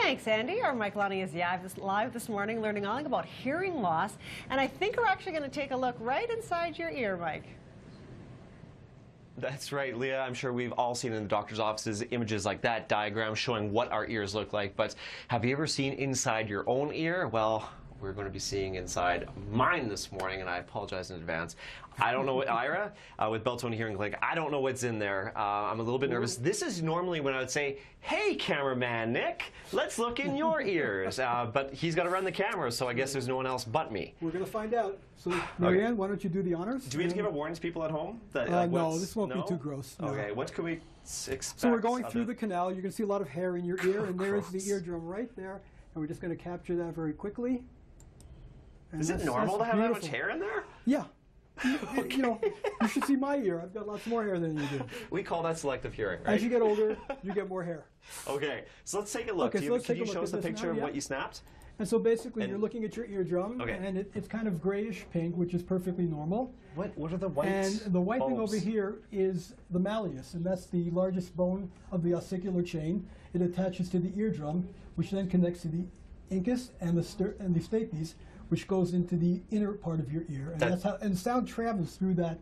Thanks, Andy. Our Mike Lonnie is live this morning learning all about hearing loss. And I think we're actually going to take a look right inside your ear, Mike. That's right, Leah. I'm sure we've all seen in the doctor's offices images like that, diagrams showing what our ears look like. But have you ever seen inside your own ear? Well, we're going to be seeing inside mine this morning, and I apologize in advance. I don't know what, Ira, with Beltone Hearing Clinic, I don't know what's in there. I'm a little bit nervous. This is normally when I would say, hey, cameraman Nick, let's look in your ears. But he's got to run the camera, so I guess there's no one else but me. We're going to find out. So, Marianne, why don't you do the honors? Do we have to give a warning to people at home? That, no, this won't be too gross. No. Okay, what can we expect? So we're going through the canal. You're going to see a lot of hair in your ear, and there is the eardrum right there. And we're just going to capture that very quickly. And is it normal to have that much hair in there? Yeah. You know, you should see my ear. I've got lots more hair than you do. We call that selective hearing, right? As you get older, you get more hair. Okay, so let's take a look. Okay, Can you show us a picture of what you snapped? And so basically, you're looking at your eardrum, okay, and it's kind of grayish pink, which is perfectly normal. What are the white And the white thing bulbs? over here is the malleus, and that's the largest bone of the ossicular chain. It attaches to the eardrum, which then connects to the incus and the stapes, which goes into the inner part of your ear, and that's how sound travels through that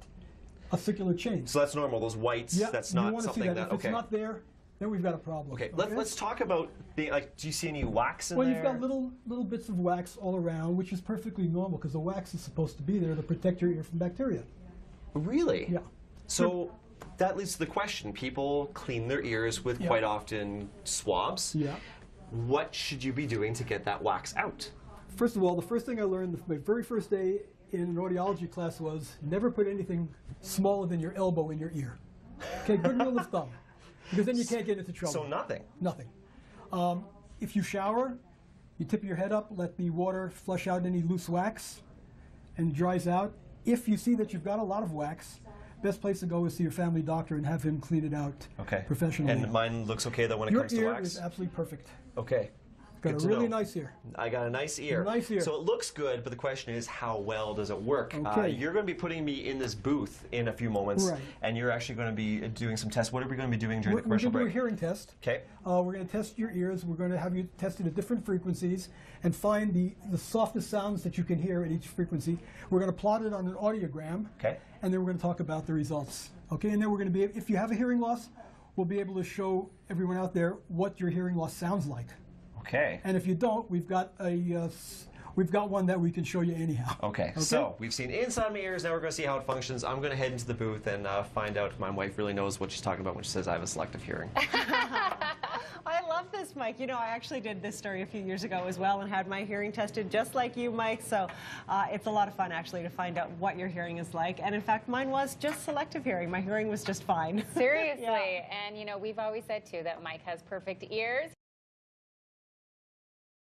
ossicular chain. So that's normal. Those whites. Yeah, that's not you want to something see that. that. If it's not there, then we've got a problem. Okay, let's talk about the do you see any wax in there? Well, you've got little bits of wax all around, which is perfectly normal because the wax is supposed to be there to protect your ear from bacteria. Really? Yeah. So that leads to the question: people clean their ears with quite often swabs. Yeah. What should you be doing to get that wax out? First of all, the first thing I learned my very first day in an audiology class was never put anything smaller than your elbow in your ear. Okay, good rule of thumb, because then you can't get into trouble. So nothing? Nothing. If you shower, you tip your head up, let the water flush out any loose wax, and it dries out. If you see that you've got a lot of wax, best place to go is see your family doctor and have him clean it out professionally. And mine looks okay though when it comes to wax? Your ear is absolutely perfect. Okay. Got a really nice ear. I got a nice ear. A nice ear. So it looks good, but the question is, how well does it work? Okay. You're going to be putting me in this booth in a few moments, and you're actually going to be doing some tests. What are we going to be doing during the commercial break? We're going to do a hearing test. Okay. We're going to test your ears. We're going to have you tested at different frequencies and find the softest sounds that you can hear at each frequency. We're going to plot it on an audiogram. Okay. And then we're going to talk about the results. Okay. And then we're going to be, if you have a hearing loss, we'll be able to show everyone out there what your hearing loss sounds like. Okay. And if you don't, we've got one that we can show you anyhow. Okay. So we've seen inside my ears. Now we're going to see how it functions. I'm going to head into the booth and find out if my wife really knows what she's talking about when she says I have a selective hearing. I love this, Mike. You know, I actually did this story a few years ago as well and had my hearing tested just like you, Mike. So it's a lot of fun, actually, to find out what your hearing is like. And in fact, mine was just selective hearing. My hearing was just fine. Seriously. And, you know, we've always said, too, that Mike has perfect ears.